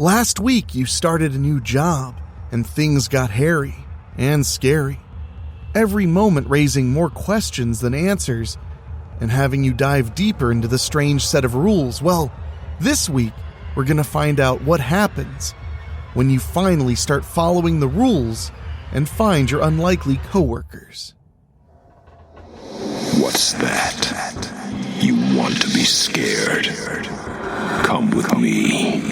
Last week you started a new job, and things got hairy and scary. Every moment raising more questions than answers, and having you dive deeper into the strange set of rules. Well, this week we're going to find out what happens when you finally start following the rules and find your unlikely coworkers. What's that? You want to be scared? Come with me.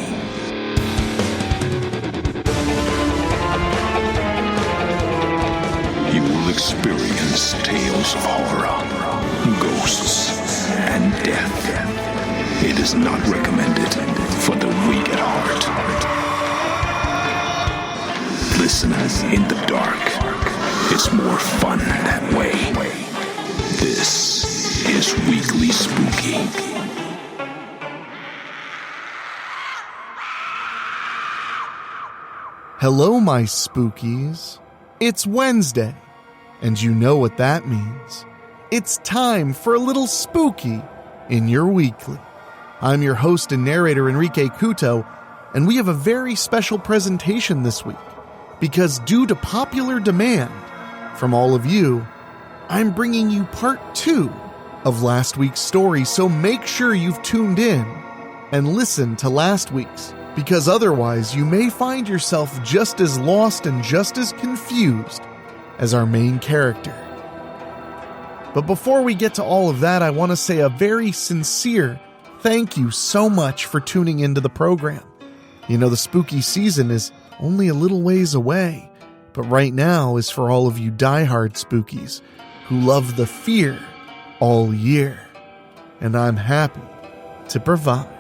You will experience tales of horror, ghosts, and death. It is not recommended for the weak at heart. Listen in the dark. It's more fun that way. This is Weekly Spooky. Hello, my spookies. It's Wednesday, and you know what that means. It's time for a little spooky in your weekly. I'm your host and narrator, Enrique Couto, and we have a very special presentation this week, because due to popular demand from all of you, I'm bringing you part 2 of last week's story, so make sure you've tuned in and listened to last week's, because otherwise you may find yourself just as lost and just as confused as our main character. But before we get to all of that, I want to say a very sincere thank you so much for tuning into the program. You know, the spooky season is only a little ways away, but right now is for all of you diehard spookies who love the fear all year, and I'm happy to provide.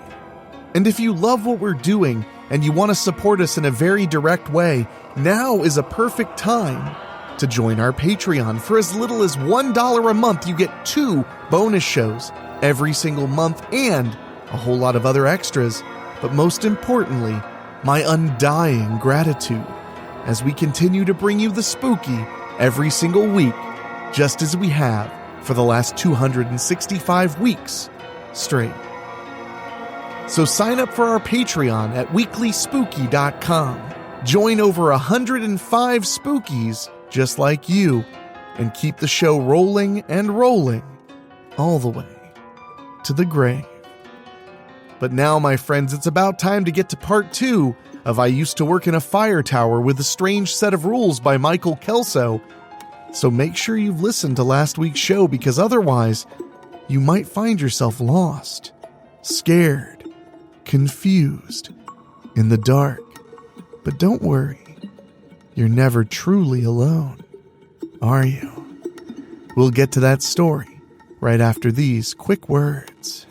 And if you love what we're doing and you want to support us in a very direct way, now is a perfect time to join our Patreon. For as little as $1 a month, you get 2 bonus shows every single month and a whole lot of other extras, but most importantly, my undying gratitude as we continue to bring you the spooky every single week, just as we have for the last 265 weeks straight. So sign up for our Patreon at WeeklySpooky.com. Join over 105 spookies just like you, and keep the show rolling and rolling all the way to the grave. But now, my friends, it's about time to get to part 2 of I Used to Work in a Fire Tower with a Strange Set of Rules by Michael Kelso. So make sure you've listened to last week's show, because otherwise you might find yourself lost, scared, confused, in the dark. But don't worry, you're never truly alone, are you? We'll get to that story right after these quick words.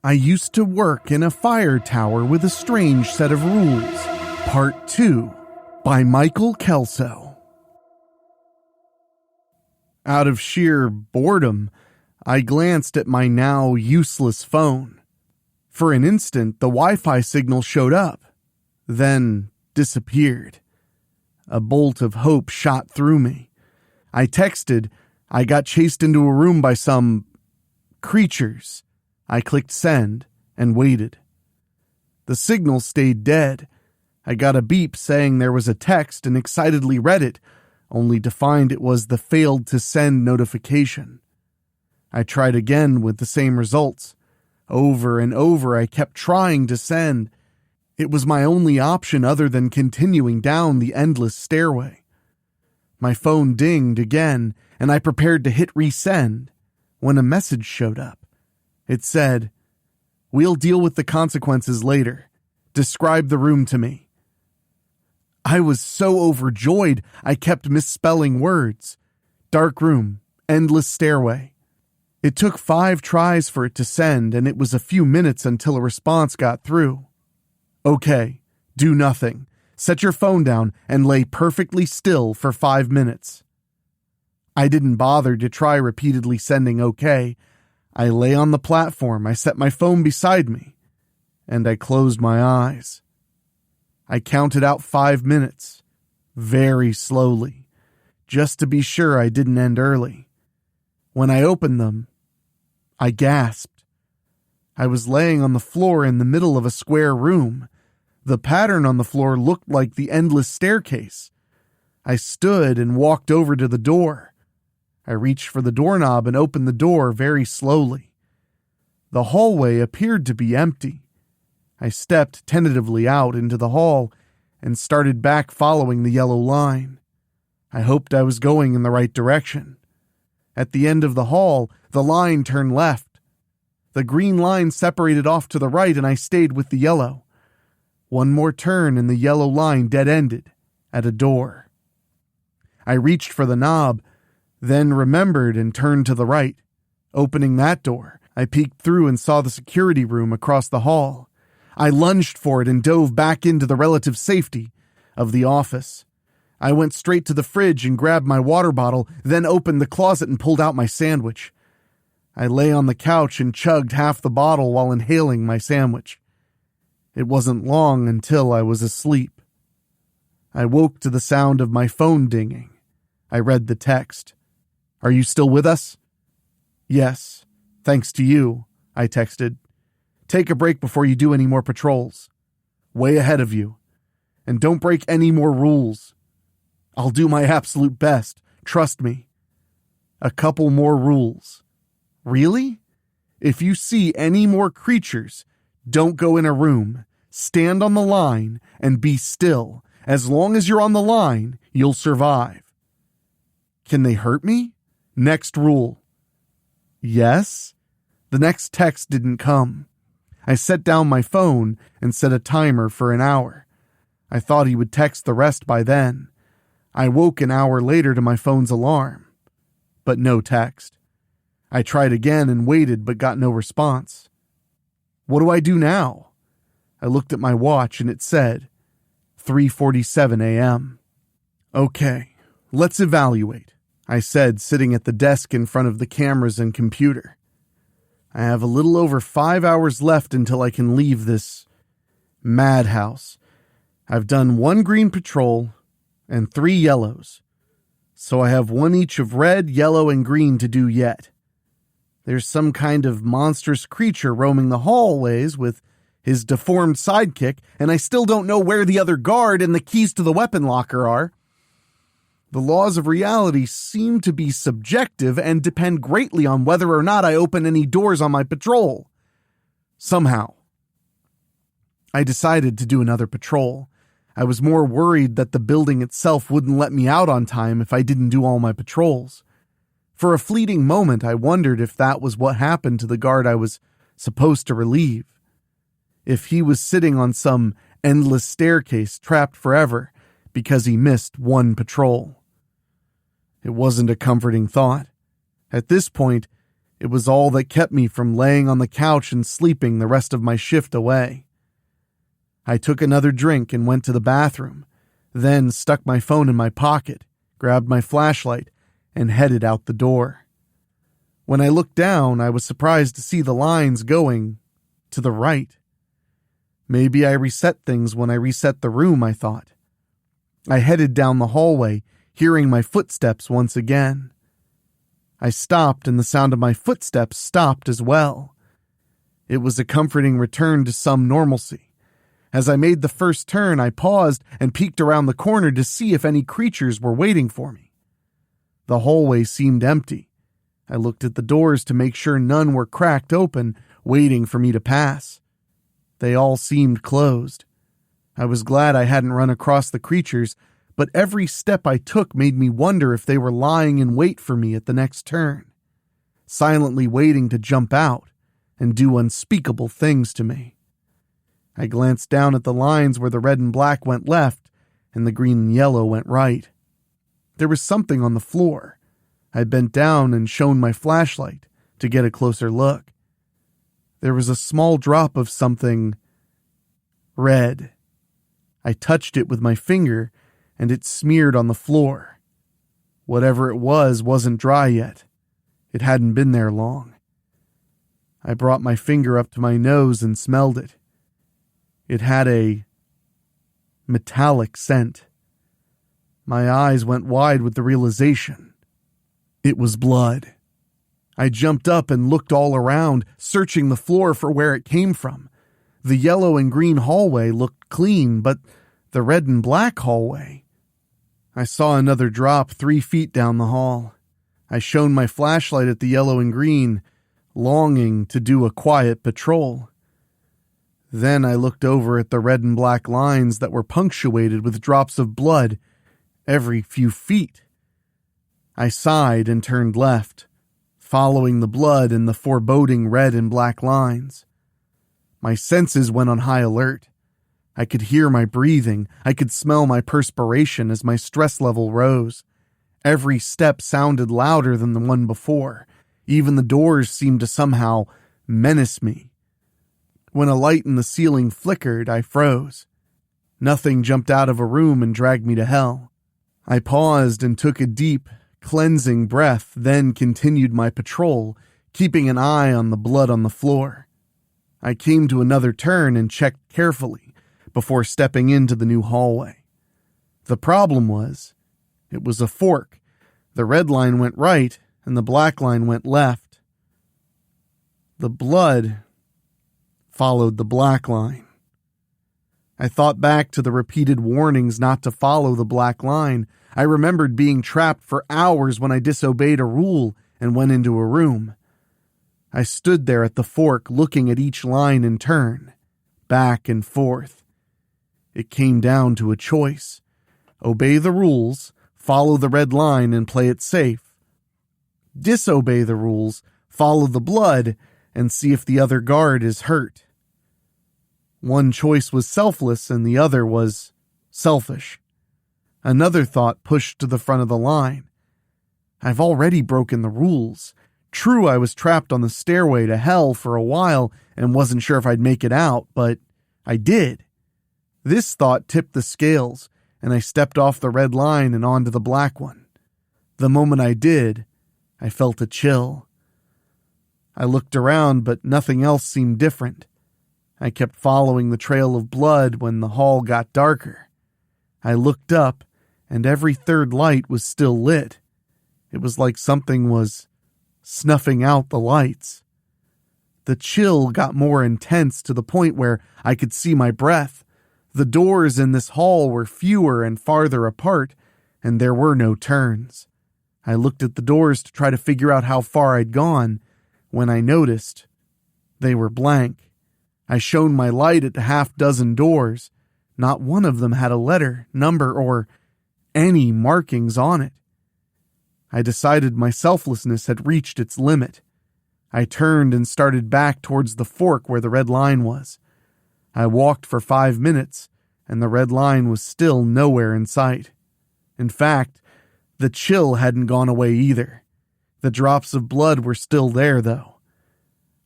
I Used to Work in a Fire Tower with a Strange Set of Rules, Part 2, by Michael Kelso. Out of sheer boredom, I glanced at my now useless phone. For an instant, the Wi-Fi signal showed up, then disappeared. A bolt of hope shot through me. I texted, I got chased into a room by some creatures. I clicked send and waited. The signal stayed dead. I got a beep saying there was a text and excitedly read it, only to find it was the failed to send notification. I tried again with the same results. Over and over I kept trying to send. It was my only option other than continuing down the endless stairway. My phone dinged again, and I prepared to hit resend when a message showed up. It said, "We'll deal with the consequences later. Describe the room to me." I was so overjoyed I kept misspelling words. Dark room, endless stairway. It took 5 tries for it to send, and it was a few minutes until a response got through. "Okay, do nothing. Set your phone down and lay perfectly still for 5 minutes." I didn't bother to try repeatedly sending okay. I lay on the platform, I set my phone beside me, and I closed my eyes. I counted out 5 minutes, very slowly, just to be sure I didn't end early. When I opened them, I gasped. I was laying on the floor in the middle of a square room. The pattern on the floor looked like the endless staircase. I stood and walked over to the door. I reached for the doorknob and opened the door very slowly. The hallway appeared to be empty. I stepped tentatively out into the hall and started back following the yellow line. I hoped I was going in the right direction. At the end of the hall, the line turned left. The green line separated off to the right, and I stayed with the yellow. One more turn and the yellow line dead-ended at a door. I reached for the knob, then remembered and turned to the right. Opening that door, I peeked through and saw the security room across the hall. I lunged for it and dove back into the relative safety of the office. I went straight to the fridge and grabbed my water bottle, then opened the closet and pulled out my sandwich. I lay on the couch and chugged half the bottle while inhaling my sandwich. It wasn't long until I was asleep. I woke to the sound of my phone dinging. I read the text. "Are you still with us?" "Yes, thanks to you," I texted. "Take a break before you do any more patrols. Way ahead of you. And don't break any more rules. I'll do my absolute best, trust me. A couple more rules. Really? If you see any more creatures, don't go in a room. Stand on the line and be still. As long as you're on the line, you'll survive. Can they hurt me? Next rule." Yes? The next text didn't come. I set down my phone and set a timer for an hour. I thought he would text the rest by then. I woke an hour later to my phone's alarm, but no text. I tried again and waited but got no response. What do I do now? I looked at my watch and it said 3:47 a.m. "Okay, let's evaluate," I said, sitting at the desk in front of the cameras and computer. "I have a little over 5 hours left until I can leave this madhouse. I've done 1 green patrol and 3 yellows, so I have 1 each of red, yellow, and green to do yet. There's some kind of monstrous creature roaming the hallways with his deformed sidekick, and I still don't know where the other guard and the keys to the weapon locker are. The laws of reality seem to be subjective and depend greatly on whether or not I open any doors on my patrol. Somehow, I decided to do another patrol. I was more worried that the building itself wouldn't let me out on time if I didn't do all my patrols. For a fleeting moment, I wondered if that was what happened to the guard I was supposed to relieve. If he was sitting on some endless staircase trapped forever because he missed 1 patrol. It wasn't a comforting thought. At this point, it was all that kept me from laying on the couch and sleeping the rest of my shift away. I took another drink and went to the bathroom, then stuck my phone in my pocket, grabbed my flashlight, and headed out the door. When I looked down, I was surprised to see the lines going to the right. Maybe I reset things when I reset the room, I thought. I headed down the hallway, hearing my footsteps once again. I stopped, and the sound of my footsteps stopped as well. It was a comforting return to some normalcy. As I made the first turn, I paused and peeked around the corner to see if any creatures were waiting for me. The hallway seemed empty. I looked at the doors to make sure none were cracked open, waiting for me to pass. They all seemed closed. I was glad I hadn't run across the creatures, but every step I took made me wonder if they were lying in wait for me at the next turn, silently waiting to jump out and do unspeakable things to me. I glanced down at the lines where the red and black went left and the green and yellow went right. There was something on the floor. I bent down and shone my flashlight to get a closer look. There was a small drop of something red. I touched it with my finger, and it smeared on the floor. Whatever it was wasn't dry yet. It hadn't been there long. I brought my finger up to my nose and smelled it. It had a metallic scent. My eyes went wide with the realization. It was blood. I jumped up and looked all around, searching the floor for where it came from. The yellow and green hallway looked clean, but the red and black hallway... I saw another drop 3 feet down the hall. I shone my flashlight at the yellow and green, longing to do a quiet patrol. Then I looked over at the red and black lines that were punctuated with drops of blood every few feet. I sighed and turned left, following the blood and the foreboding red and black lines. My senses went on high alert. I could hear my breathing. I could smell my perspiration as my stress level rose. Every step sounded louder than the one before. Even the doors seemed to somehow menace me. When a light in the ceiling flickered, I froze. Nothing jumped out of a room and dragged me to hell. I paused and took a deep, cleansing breath, then continued my patrol, keeping an eye on the blood on the floor. I came to another turn and checked carefully before stepping into the new hallway. The problem was, it was a fork. The red line went right and the black line went left. The blood followed the black line. I thought back to the repeated warnings not to follow the black line. I remembered being trapped for hours when I disobeyed a rule and went into a room. I stood there at the fork looking at each line in turn, back and forth. It came down to a choice. Obey the rules, follow the red line, and play it safe. Disobey the rules, follow the blood, and see if the other guard is hurt. One choice was selfless and the other was selfish. Another thought pushed to the front of the line. I've already broken the rules. True, I was trapped on the stairway to hell for a while and wasn't sure if I'd make it out, but I did. This thought tipped the scales, and I stepped off the red line and onto the black one. The moment I did, I felt a chill. I looked around, but nothing else seemed different. I kept following the trail of blood when the hall got darker. I looked up, and every third light was still lit. It was like something was snuffing out the lights. The chill got more intense to the point where I could see my breath. The doors in this hall were fewer and farther apart, and there were no turns. I looked at the doors to try to figure out how far I'd gone, when I noticed they were blank. I shone my light at a half-dozen doors. Not one of them had a letter, number, or any markings on it. I decided my selflessness had reached its limit. I turned and started back towards the fork where the red line was. I walked for 5 minutes, and the red line was still nowhere in sight. In fact, the chill hadn't gone away either. The drops of blood were still there, though.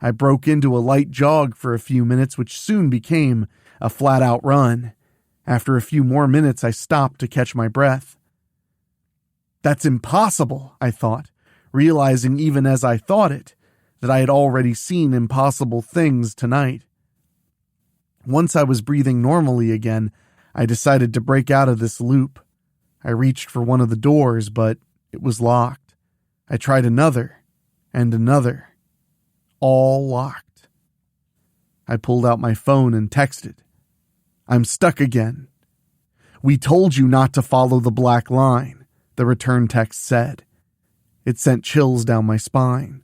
I broke into a light jog for a few minutes, which soon became a flat-out run. After a few more minutes, I stopped to catch my breath. That's impossible, I thought, realizing even as I thought it, that I had already seen impossible things tonight. Once I was breathing normally again, I decided to break out of this loop. I reached for one of the doors, but it was locked. I tried another, and another. All locked. I pulled out my phone and texted. I'm stuck again. We told you not to follow the black line, the return text said. It sent chills down my spine.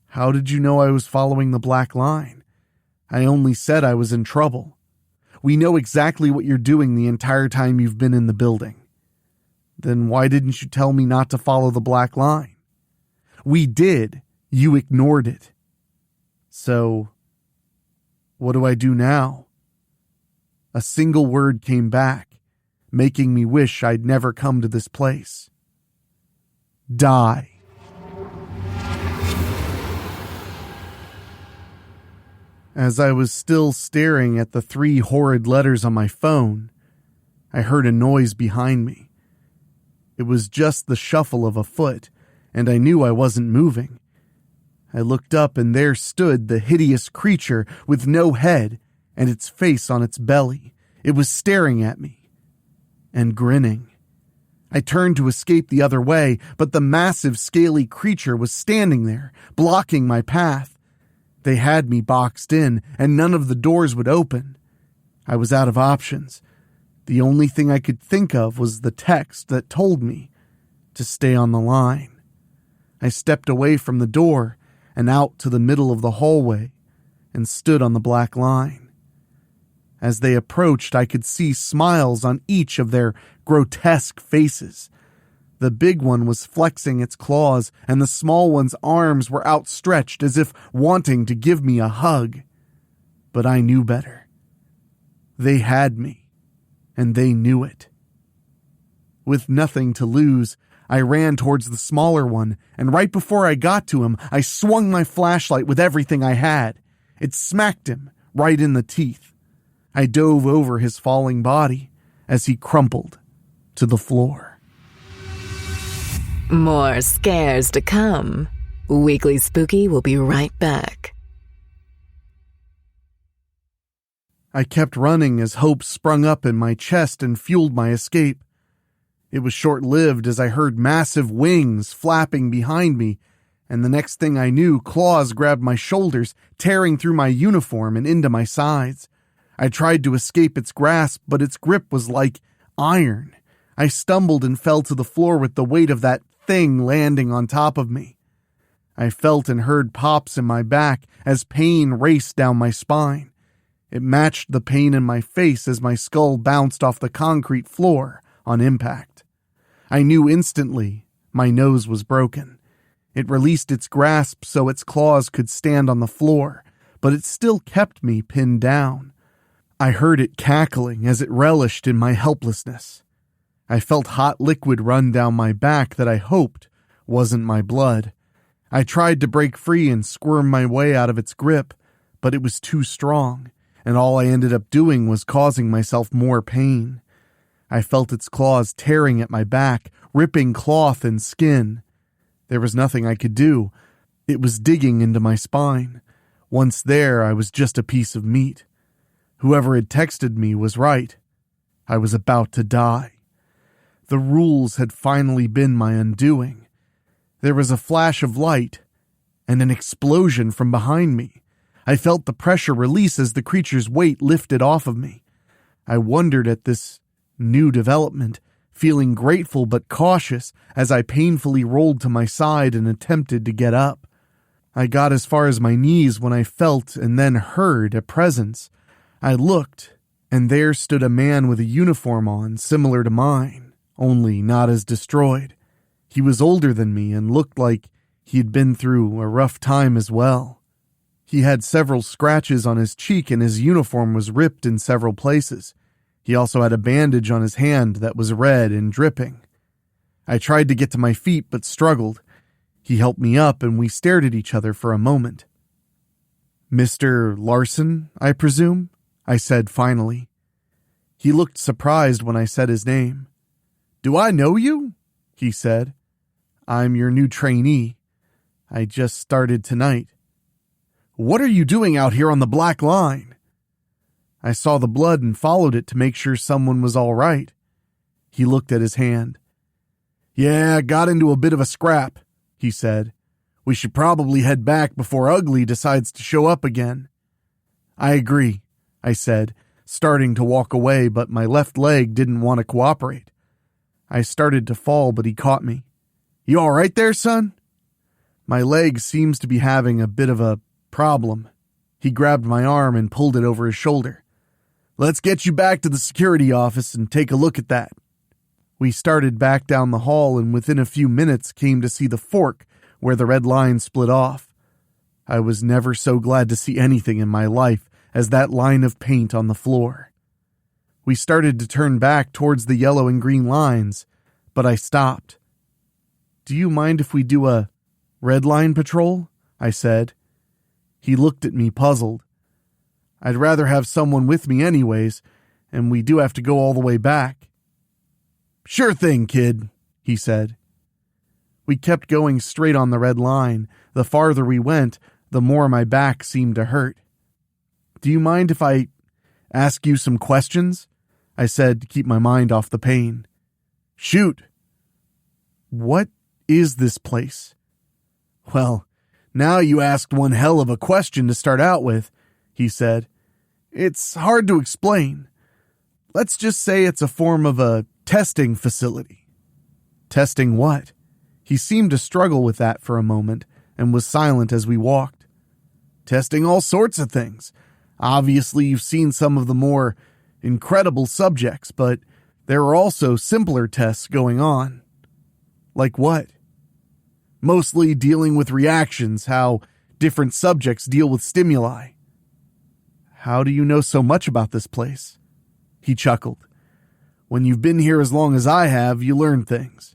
How did you know I was following the black line? I only said I was in trouble. We know exactly what you're doing the entire time you've been in the building. Then why didn't you tell me not to follow the black line? We did. You ignored it. So, what do I do now? A single word came back, making me wish I'd never come to this place. Die. As I was still staring at the 3 horrid letters on my phone, I heard a noise behind me. It was just the shuffle of a foot, and I knew I wasn't moving. I looked up, and there stood the hideous creature with no head and its face on its belly. It was staring at me and grinning. I turned to escape the other way, but the massive, scaly creature was standing there, blocking my path. They had me boxed in, and none of the doors would open. I was out of options. The only thing I could think of was the text that told me to stay on the line. I stepped away from the door and out to the middle of the hallway and stood on the black line. As they approached, I could see smiles on each of their grotesque faces. The big one was flexing its claws, and the small one's arms were outstretched as if wanting to give me a hug. But I knew better. They had me, and they knew it. With nothing to lose, I ran towards the smaller one, and right before I got to him, I swung my flashlight with everything I had. It smacked him right in the teeth. I dove over his falling body as he crumpled to the floor. More scares to come. Weekly Spooky will be right back. I kept running as hope sprung up in my chest and fueled my escape. It was short-lived as I heard massive wings flapping behind me, and the next thing I knew, claws grabbed my shoulders, tearing through my uniform and into my sides. I tried to escape its grasp, but its grip was like iron. I stumbled and fell to the floor with the weight of that thing landing on top of me. I felt and heard pops in my back as pain raced down my spine. It matched the pain in my face as my skull bounced off the concrete floor on impact. I knew instantly my nose was broken. It released its grasp so its claws could stand on the floor, but it still kept me pinned down. I heard it cackling as it relished in my helplessness. I felt hot liquid run down my back that I hoped wasn't my blood. I tried to break free and squirm my way out of its grip, but it was too strong, and all I ended up doing was causing myself more pain. I felt its claws tearing at my back, ripping cloth and skin. There was nothing I could do. It was digging into my spine. Once there, I was just a piece of meat. Whoever had texted me was right. I was about to die. The rules had finally been my undoing. There was a flash of light and an explosion from behind me. I felt the pressure release as the creature's weight lifted off of me. I wondered at this new development, feeling grateful but cautious as I painfully rolled to my side and attempted to get up. I got as far as my knees when I felt and then heard a presence. I looked, and there stood a man with a uniform on similar to mine, only not as destroyed. He was older than me and looked like he'd been through a rough time as well. He had several scratches on his cheek and his uniform was ripped in several places. He also had a bandage on his hand that was red and dripping. I tried to get to my feet but struggled. He helped me up and we stared at each other for a moment. "Mr. Larson, I presume?" I said finally. He looked surprised when I said his name. "Do I know you?" he said. "I'm your new trainee. I just started tonight." "What are you doing out here on the black line?" I saw the blood and followed it to make sure someone was all right. He looked at his hand. "Yeah, got into a bit of a scrap," he said. "We should probably head back before Ugly decides to show up again." "I agree," I said, starting to walk away, but my left leg didn't want to cooperate. I started to fall, but he caught me. "You all right there, son?" "My leg seems to be having a bit of a problem." He grabbed my arm and pulled it over his shoulder. "Let's get you back to the security office and take a look at that." We started back down the hall and within a few minutes came to see the fork where the red line split off. I was never so glad to see anything in my life as that line of paint on the floor. We started to turn back towards the yellow and green lines, but I stopped. "Do you mind if we do a red line patrol?" I said. He looked at me puzzled. "I'd rather have someone with me anyways, and we do have to go all the way back." "Sure thing, kid," he said. We kept going straight on the red line. The farther we went, the more my back seemed to hurt. "Do you mind if I ask you some questions?" I said to keep my mind off the pain. "Shoot," What is this place? Well, now you asked one hell of a question to start out with, he said. It's hard to explain. Let's just say it's a form of a testing facility. Testing what? He seemed to struggle with that for a moment and was silent as we walked. Testing all sorts of things. Obviously, you've seen some of the more incredible subjects, but there are also simpler tests going on. Like what? Mostly dealing with reactions, how different subjects deal with stimuli. How do you know so much about this place? He chuckled. When you've been here as long as I have, you learn things.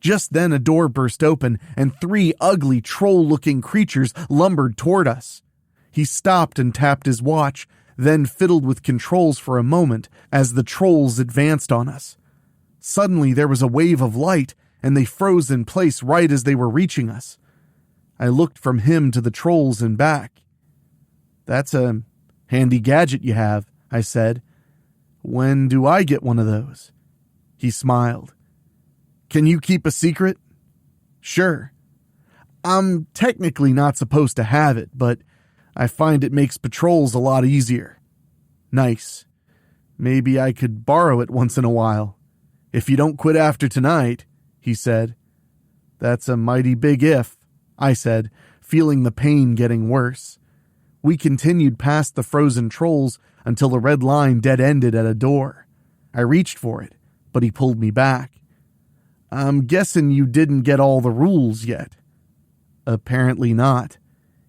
Just then a door burst open and 3 ugly troll-looking creatures lumbered toward us. He stopped and tapped his watch, then fiddled with controls for a moment as the trolls advanced on us. Suddenly there was a wave of light, and they froze in place right as they were reaching us. I looked from him to the trolls and back. That's a handy gadget you have, I said. When do I get one of those? He smiled. Can you keep a secret? Sure. I'm technically not supposed to have it, but I find it makes patrols a lot easier. Nice. Maybe I could borrow it once in a while. If you don't quit after tonight, he said. That's a mighty big if, I said, feeling the pain getting worse. We continued past the frozen trolls until the red line dead-ended at a door. I reached for it, but he pulled me back. I'm guessing you didn't get all the rules yet. Apparently not.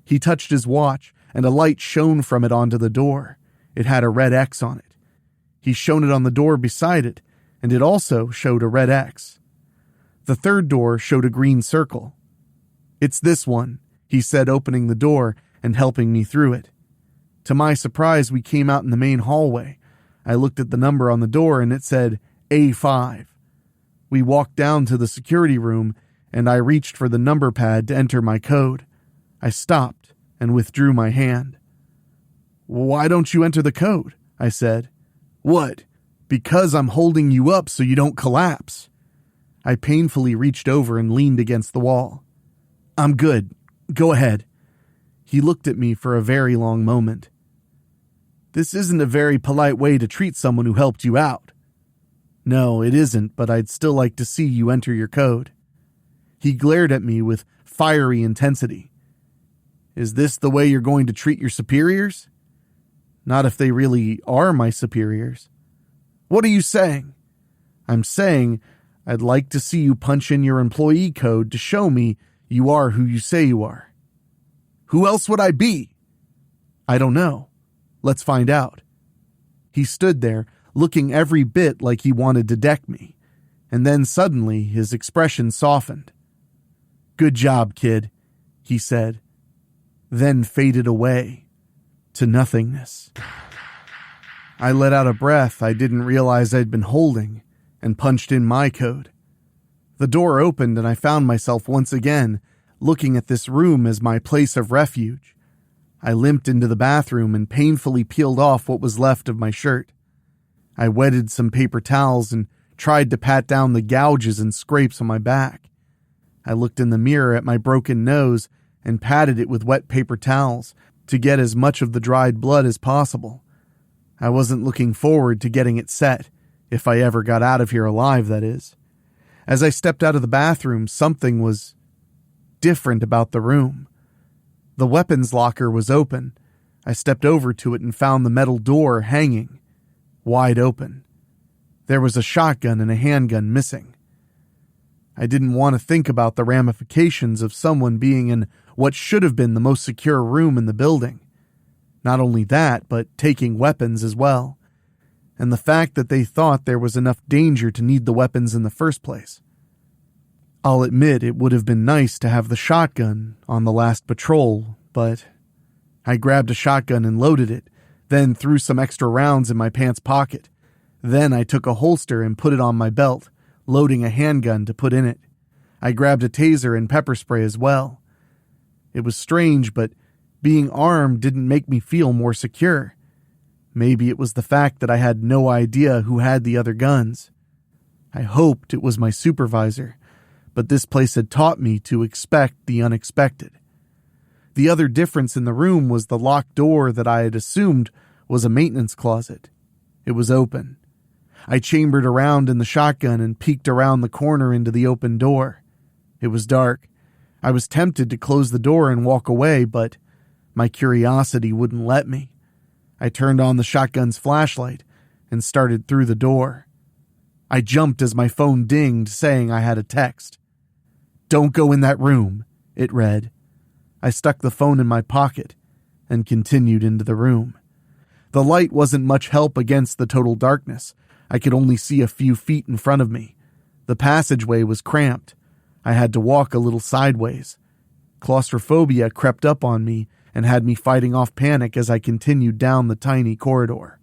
He touched his watch, and a light shone from it onto the door. It had a red X on it. He shone it on the door beside it, and it also showed a red X. The third door showed a green circle. It's this one, he said, opening the door and helping me through it. To my surprise, we came out in the main hallway. I looked at the number on the door, and it said A5. We walked down to the security room, and I reached for the number pad to enter my code. I stopped and withdrew my hand. Why don't you enter the code? I said. What? Because I'm holding you up so you don't collapse. I painfully reached over and leaned against the wall. I'm good. Go ahead. He looked at me for a very long moment. This isn't a very polite way to treat someone who helped you out. No, it isn't, but I'd still like to see you enter your code. He glared at me with fiery intensity. Is this the way you're going to treat your superiors? Not if they really are my superiors. What are you saying? I'm saying I'd like to see you punch in your employee code to show me you are who you say you are. Who else would I be? I don't know. Let's find out. He stood there, looking every bit like he wanted to deck me, and then suddenly his expression softened. Good job, kid, he said, then faded away to nothingness. I let out a breath I didn't realize I'd been holding and punched in my code. The door opened and I found myself once again looking at this room as my place of refuge. I limped into the bathroom and painfully peeled off what was left of my shirt. I wetted some paper towels and tried to pat down the gouges and scrapes on my back. I looked in the mirror at my broken nose and patted it with wet paper towels to get as much of the dried blood as possible. I wasn't looking forward to getting it set, if I ever got out of here alive, that is. As I stepped out of the bathroom, something was different about the room. The weapons locker was open. I stepped over to it and found the metal door hanging, wide open. There was a shotgun and a handgun missing. I didn't want to think about the ramifications of someone being in what should have been the most secure room in the building. Not only that, but taking weapons as well. And the fact that they thought there was enough danger to need the weapons in the first place. I'll admit it would have been nice to have the shotgun on the last patrol, but I grabbed a shotgun and loaded it, then threw some extra rounds in my pants pocket. Then I took a holster and put it on my belt, loading a handgun to put in it. I grabbed a taser and pepper spray as well. It was strange, but being armed didn't make me feel more secure. Maybe it was the fact that I had no idea who had the other guns. I hoped it was my supervisor, but this place had taught me to expect the unexpected. The other difference in the room was the locked door that I had assumed was a maintenance closet. It was open. I chambered around in the shotgun and peeked around the corner into the open door. It was dark. I was tempted to close the door and walk away, but my curiosity wouldn't let me. I turned on the shotgun's flashlight and started through the door. I jumped as my phone dinged, saying I had a text. "Don't go in that room," it read. I stuck the phone in my pocket and continued into the room. The light wasn't much help against the total darkness. I could only see a few feet in front of me. The passageway was cramped. I had to walk a little sideways. Claustrophobia crept up on me and had me fighting off panic as I continued down the tiny corridor.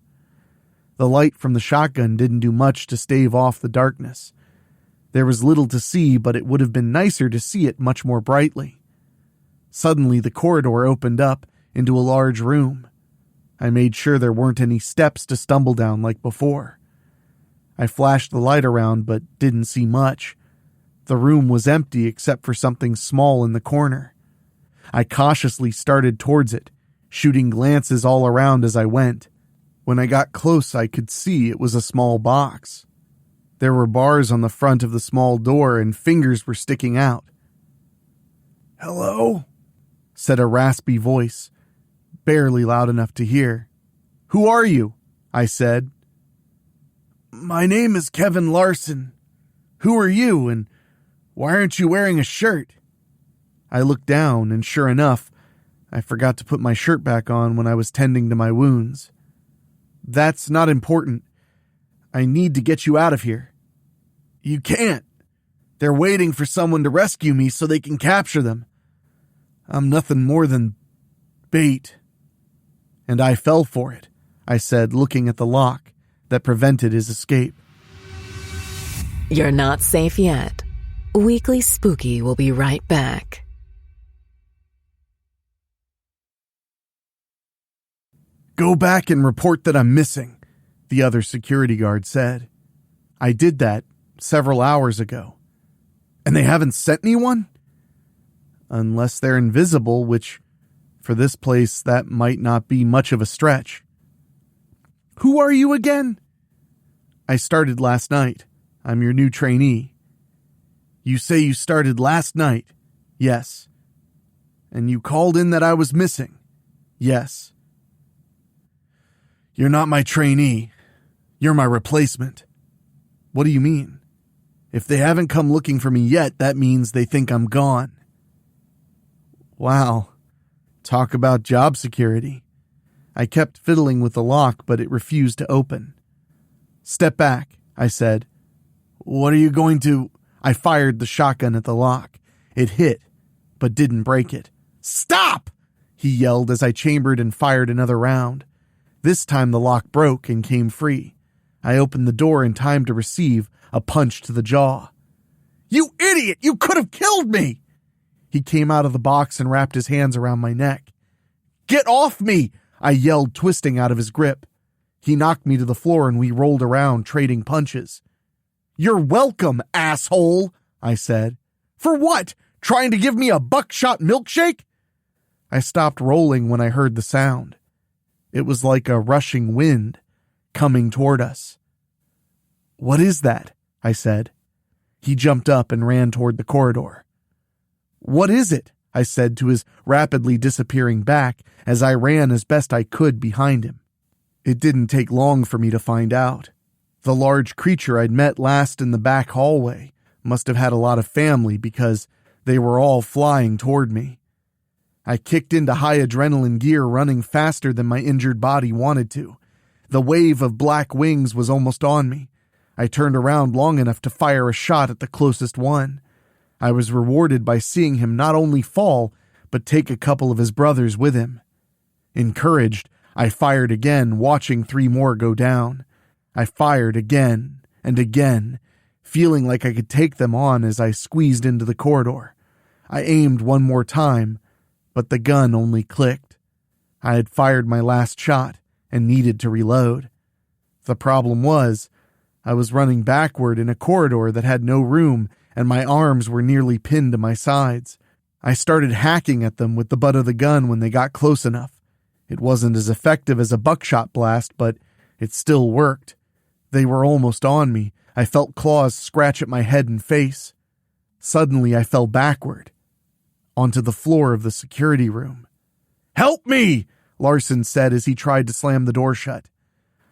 The light from the shotgun didn't do much to stave off the darkness. There was little to see, but it would have been nicer to see it much more brightly. Suddenly, the corridor opened up into a large room. I made sure there weren't any steps to stumble down like before. I flashed the light around, but didn't see much. The room was empty except for something small in the corner. I cautiously started towards it, shooting glances all around as I went. When I got close, I could see it was a small box. There were bars on the front of the small door and fingers were sticking out. "Hello?" said a raspy voice, barely loud enough to hear. "Who are you?" I said. "My name is Kevin Larson. Who are you, and why aren't you wearing a shirt?" I looked down, and sure enough, I forgot to put my shirt back on when I was tending to my wounds. "That's not important. I need to get you out of here." "You can't. They're waiting for someone to rescue me so they can capture them. I'm nothing more than bait." "And I fell for it," I said, looking at the lock that prevented his escape. You're not safe yet. Weekly Spooky will be right back. "Go back and report that I'm missing," the other security guard said. I did that several hours ago. "And they haven't sent anyone?" "Unless they're invisible, which, for this place, that might not be much of a stretch." "Who are you again?" "I started last night. I'm your new trainee." "You say you started last night?" "Yes." "And you called in that I was missing?" "Yes." "You're not my trainee. You're my replacement." "What do you mean?" "If they haven't come looking for me yet, that means they think I'm gone." Wow. Talk about job security. I kept fiddling with the lock, but it refused to open. "Step back," I said. "What are you going to—" I fired the shotgun at the lock. It hit, but didn't break it. "Stop!" he yelled as I chambered and fired another round. This time the lock broke and came free. I opened the door in time to receive a punch to the jaw. "You idiot! You could have killed me!" He came out of the box and wrapped his hands around my neck. "Get off me!" I yelled, twisting out of his grip. He knocked me to the floor and we rolled around, trading punches. "You're welcome, asshole," I said. "For what? Trying to give me a buckshot milkshake?" I stopped rolling when I heard the sound. It was like a rushing wind coming toward us. "What is that?" I said. He jumped up and ran toward the corridor. "What is it?" I said to his rapidly disappearing back as I ran as best I could behind him. It didn't take long for me to find out. The large creature I'd met last in the back hallway must have had a lot of family because they were all flying toward me. I kicked into high adrenaline gear, running faster than my injured body wanted to. The wave of black wings was almost on me. I turned around long enough to fire a shot at the closest one. I was rewarded by seeing him not only fall, but take a couple of his brothers with him. Encouraged, I fired again, watching 3 more go down. I fired again and again, feeling like I could take them on as I squeezed into the corridor. I aimed one more time, but the gun only clicked. I had fired my last shot and needed to reload. The problem was, I was running backward in a corridor that had no room and my arms were nearly pinned to my sides. I started hacking at them with the butt of the gun when they got close enough. It wasn't as effective as a buckshot blast, but it still worked. They were almost on me. I felt claws scratch at my head and face. Suddenly, I fell backward, onto the floor of the security room. "Help me!" Larson said as he tried to slam the door shut.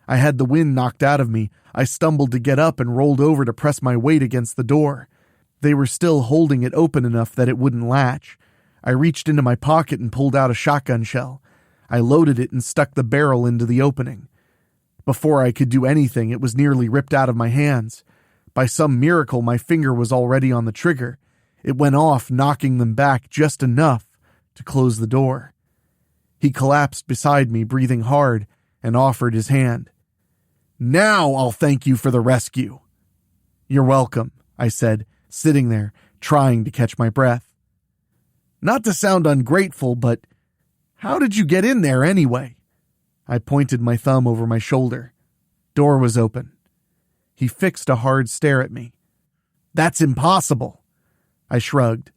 I had the wind knocked out of me. I stumbled to get up and rolled over to press my weight against the door. They were still holding it open enough that it wouldn't latch. I reached into my pocket and pulled out a shotgun shell. I loaded it and stuck the barrel into the opening. Before I could do anything, it was nearly ripped out of my hands. By some miracle, my finger was already on the trigger. It went off, knocking them back just enough to close the door. He collapsed beside me, breathing hard, and offered his hand. "Now I'll thank you for the rescue." "You're welcome," I said, sitting there, trying to catch my breath. "Not to sound ungrateful, but how did you get in there anyway?" I pointed my thumb over my shoulder. Door was open. He fixed a hard stare at me. "That's impossible." I shrugged.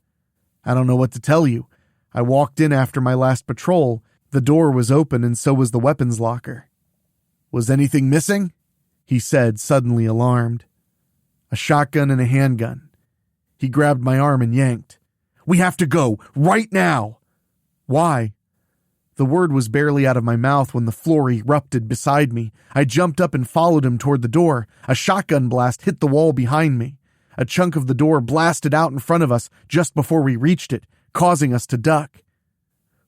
"I don't know what to tell you. I walked in after my last patrol. The door was open and so was the weapons locker." "Was anything missing?" he said, suddenly alarmed. "A shotgun and a handgun." He grabbed my arm and yanked. "We have to go, right now." "Why?" The word was barely out of my mouth when the floor erupted beside me. I jumped up and followed him toward the door. A shotgun blast hit the wall behind me. A chunk of the door blasted out in front of us just before we reached it, causing us to duck.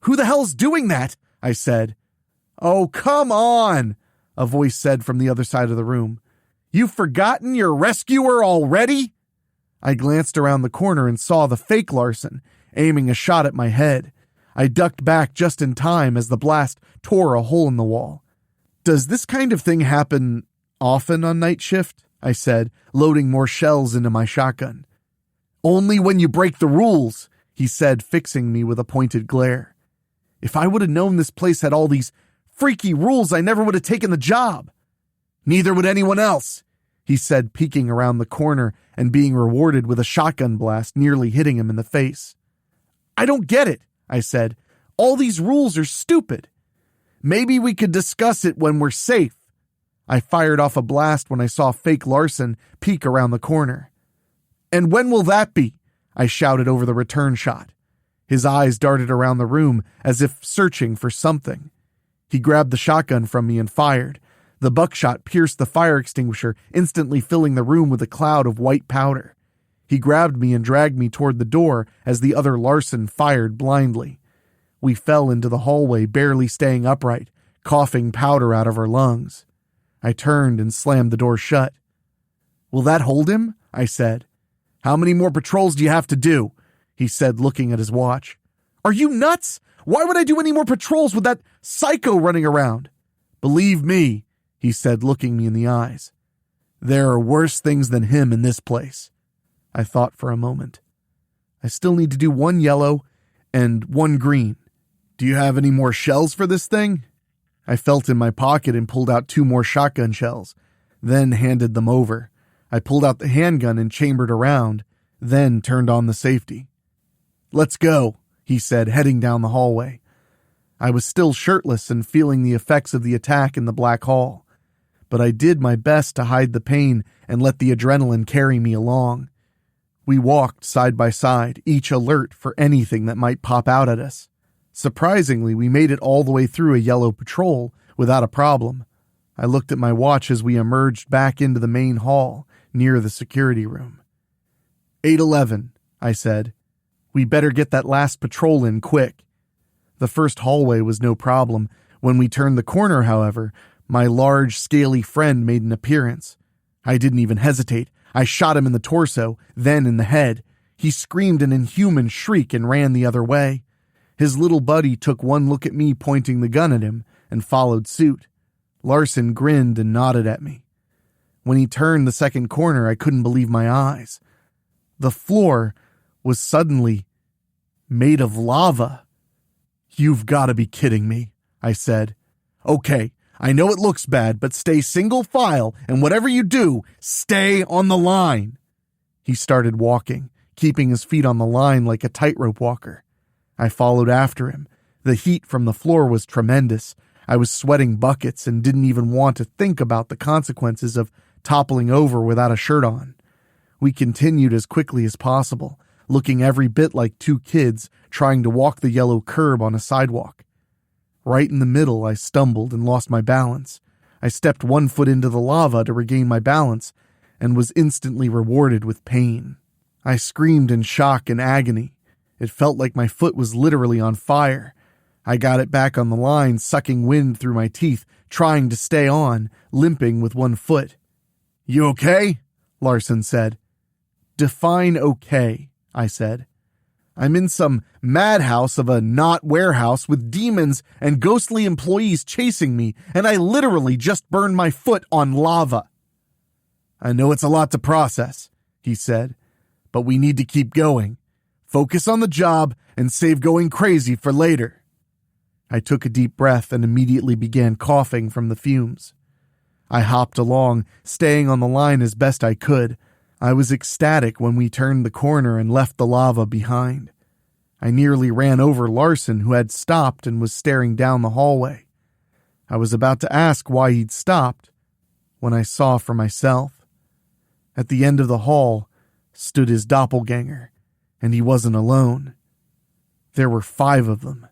"Who the hell's doing that?" I said. "Oh, come on," a voice said from the other side of the room. "You've forgotten your rescuer already?" I glanced around the corner and saw the fake Larson, aiming a shot at my head. I ducked back just in time as the blast tore a hole in the wall. "Does this kind of thing happen often on night shift?" I said, loading more shells into my shotgun. "Only when you break the rules," he said, fixing me with a pointed glare. "If I would have known this place had all these freaky rules, I never would have taken the job." "Neither would anyone else," he said, peeking around the corner and being rewarded with a shotgun blast nearly hitting him in the face. "I don't get it," I said. "All these rules are stupid." "Maybe we could discuss it when we're safe." I fired off a blast when I saw fake Larson peek around the corner. "And when will that be?" I shouted over the return shot. His eyes darted around the room as if searching for something. He grabbed the shotgun from me and fired. The buckshot pierced the fire extinguisher, instantly filling the room with a cloud of white powder. He grabbed me and dragged me toward the door as the other Larson fired blindly. We fell into the hallway, barely staying upright, coughing powder out of our lungs. I turned and slammed the door shut. "Will that hold him?" I said. "How many more patrols do you have to do?" he said, looking at his watch. "Are you nuts? Why would I do any more patrols with that psycho running around?" "Believe me," he said, looking me in the eyes. "There are worse things than him in this place." I thought for a moment. "I still need to do one yellow and one green. Do you have any more shells for this thing?" I felt in my pocket and pulled out 2 more shotgun shells, then handed them over. I pulled out the handgun and chambered around, then turned on the safety. "Let's go," he said, heading down the hallway. I was still shirtless and feeling the effects of the attack in the black hall, but I did my best to hide the pain and let the adrenaline carry me along. We walked side by side, each alert for anything that might pop out at us. Surprisingly, we made it all the way through a yellow patrol without a problem. I looked at my watch as we emerged back into the main hall near the security room. 8:11, I said. "We better get that last patrol in quick." The first hallway was no problem. When we turned the corner, however, my large, scaly friend made an appearance. I didn't even hesitate. I shot him in the torso, then in the head. He screamed an inhuman shriek and ran the other way. His little buddy took one look at me pointing the gun at him and followed suit. Larson grinned and nodded at me. When he turned the second corner, I couldn't believe my eyes. The floor was suddenly made of lava. "You've got to be kidding me," I said. "Okay, I know it looks bad, but stay single file, and whatever you do, stay on the line." He started walking, keeping his feet on the line like a tightrope walker. I followed after him. The heat from the floor was tremendous. I was sweating buckets and didn't even want to think about the consequences of toppling over without a shirt on. We continued as quickly as possible, looking every bit like two kids trying to walk the yellow curb on a sidewalk. Right in the middle, I stumbled and lost my balance. I stepped one foot into the lava to regain my balance and was instantly rewarded with pain. I screamed in shock and agony. It felt like my foot was literally on fire. I got it back on the line, sucking wind through my teeth, trying to stay on, limping with one foot. "You okay?" Larson said. "Define okay," I said. "I'm in some madhouse of a not warehouse with demons and ghostly employees chasing me, and I literally just burned my foot on lava." "I know it's a lot to process," he said, "but we need to keep going. Focus on the job and save going crazy for later." I took a deep breath and immediately began coughing from the fumes. I hopped along, staying on the line as best I could. I was ecstatic when we turned the corner and left the lava behind. I nearly ran over Larson, who had stopped and was staring down the hallway. I was about to ask why he'd stopped when I saw for myself. At the end of the hall stood his doppelganger, and he wasn't alone. There were 5 of them.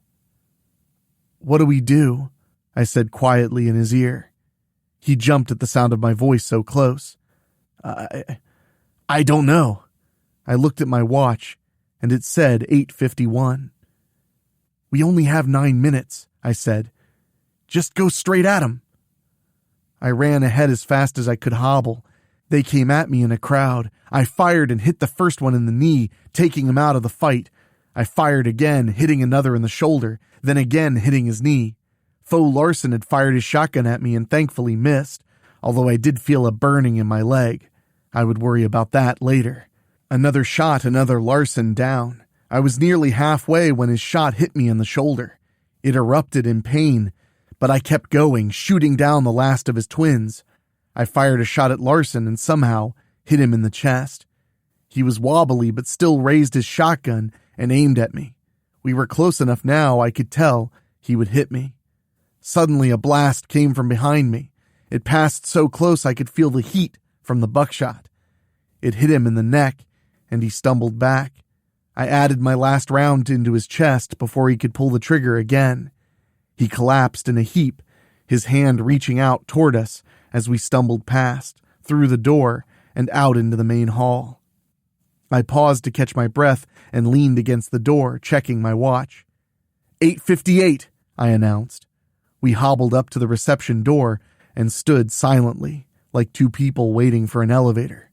"What do we do?" I said quietly in his ear. He jumped at the sound of my voice so close. I don't know." I looked at my watch, and it said 8:51. "We only have 9 minutes," I said. "Just go straight at him." I ran ahead as fast as I could hobble. They came at me in a crowd. I fired and hit the first one in the knee, taking him out of the fight. I fired again, hitting another in the shoulder, then again hitting his knee. Faux Larson had fired his shotgun at me and thankfully missed, although I did feel a burning in my leg. I would worry about that later. Another shot, another Larson down. I was nearly halfway when his shot hit me in the shoulder. It erupted in pain, but I kept going, shooting down the last of his twins. I fired a shot at Larson and somehow hit him in the chest. He was wobbly but still raised his shotgun and aimed at me. We were close enough now I could tell he would hit me. Suddenly a blast came from behind me. It passed so close I could feel the heat from the buckshot. It hit him in the neck, and he stumbled back. I added my last round into his chest before he could pull the trigger again. He collapsed in a heap, his hand reaching out toward us as we stumbled past, through the door, and out into the main hall. I paused to catch my breath and leaned against the door, checking my watch. 8:58, I announced. We hobbled up to the reception door and stood silently, like two people waiting for an elevator.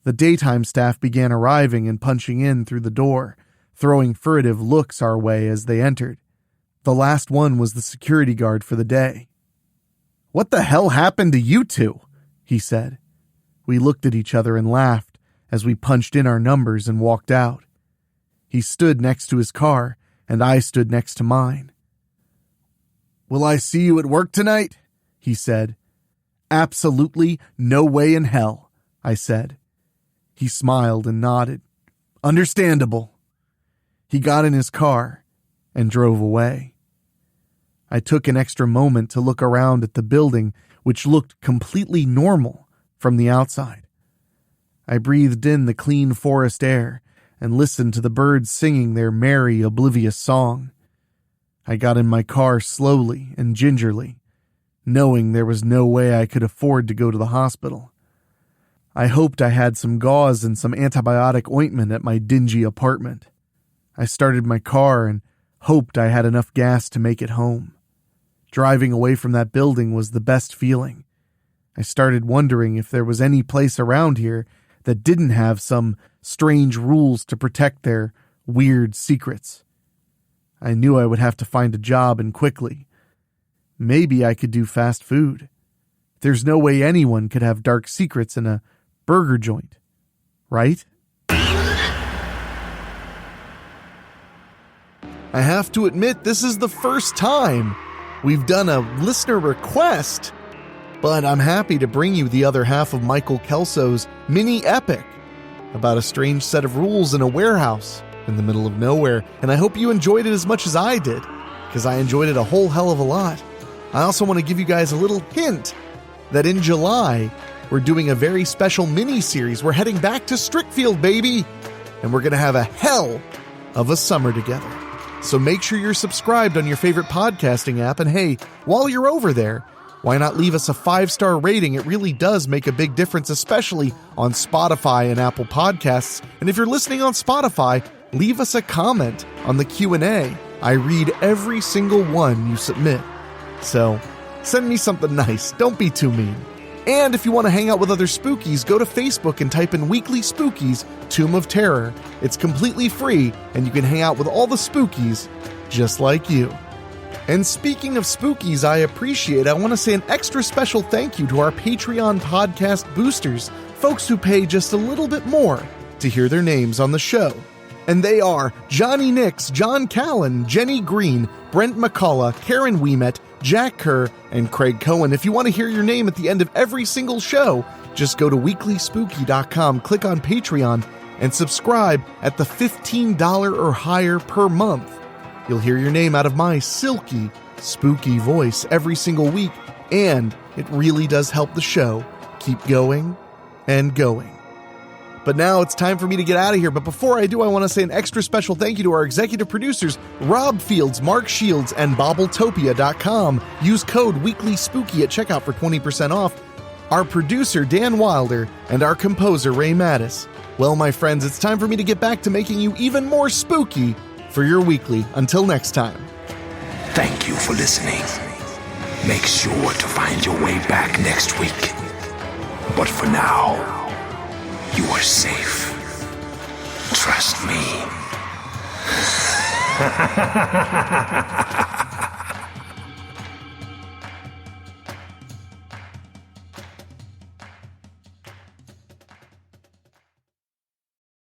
The daytime staff began arriving and punching in through the door, throwing furtive looks our way as they entered. The last one was the security guard for the day. "What the hell happened to you two?" he said. We looked at each other and laughed as we punched in our numbers and walked out. He stood next to his car, and I stood next to mine. "Will I see you at work tonight?" he said. "Absolutely no way in hell," I said. He smiled and nodded. "Understandable." He got in his car and drove away. I took an extra moment to look around at the building, which looked completely normal from the outside. I breathed in the clean forest air and listened to the birds singing their merry, oblivious song. I got in my car slowly and gingerly, knowing there was no way I could afford to go to the hospital. I hoped I had some gauze and some antibiotic ointment at my dingy apartment. I started my car and hoped I had enough gas to make it home. Driving away from that building was the best feeling. I started wondering if there was any place around here that didn't have some strange rules to protect their weird secrets. I knew I would have to find a job and quickly. Maybe I could do fast food. There's no way anyone could have dark secrets in a burger joint, right? I have to admit, this is the first time we've done a listener request, but I'm happy to bring you the other half of Michael Kelso's mini epic, about a strange set of rules in a warehouse in the middle of nowhere, and I hope you enjoyed it as much as I did, because I enjoyed it a whole hell of a lot. I also want to give you guys a little hint that in July, we're doing a very special mini-series. We're heading back to Strickfield, baby! And we're going to have a hell of a summer together. So make sure you're subscribed on your favorite podcasting app, and hey, while you're over there, why not leave us a 5-star rating? It really does make a big difference, especially on Spotify and Apple Podcasts. And if you're listening on Spotify, leave us a comment on the Q&A. I read every single one you submit. So send me something nice. Don't be too mean. And if you want to hang out with other spookies, go to Facebook and type in Weekly Spookies Tomb of Terror. It's completely free, and you can hang out with all the spookies just like you. And speaking of spookies I want to say an extra special thank you to our Patreon podcast boosters, folks who pay just a little bit more to hear their names on the show. And they are Johnny Nix, John Callan, Jenny Green, Brent McCullough, Karen Wiemet, Jack Kerr, and Craig Cohen. If you want to hear your name at the end of every single show, just go to weeklyspooky.com, click on Patreon, and subscribe at the $15 or higher per month. You'll hear your name out of my silky, spooky voice every single week, and it really does help the show keep going and going. But now it's time for me to get out of here. But before I do, I want to say an extra special thank you to our executive producers, Rob Fields, Mark Shields, and Bobbletopia.com. Use code WeeklySpooky at checkout for 20% off. Our producer, Dan Wilder, and our composer, Ray Mattis. Well, my friends, it's time for me to get back to making you even more spooky for your weekly. Until next time. Thank you for listening. Make sure to find your way back next week. But for now, you are safe. Trust me.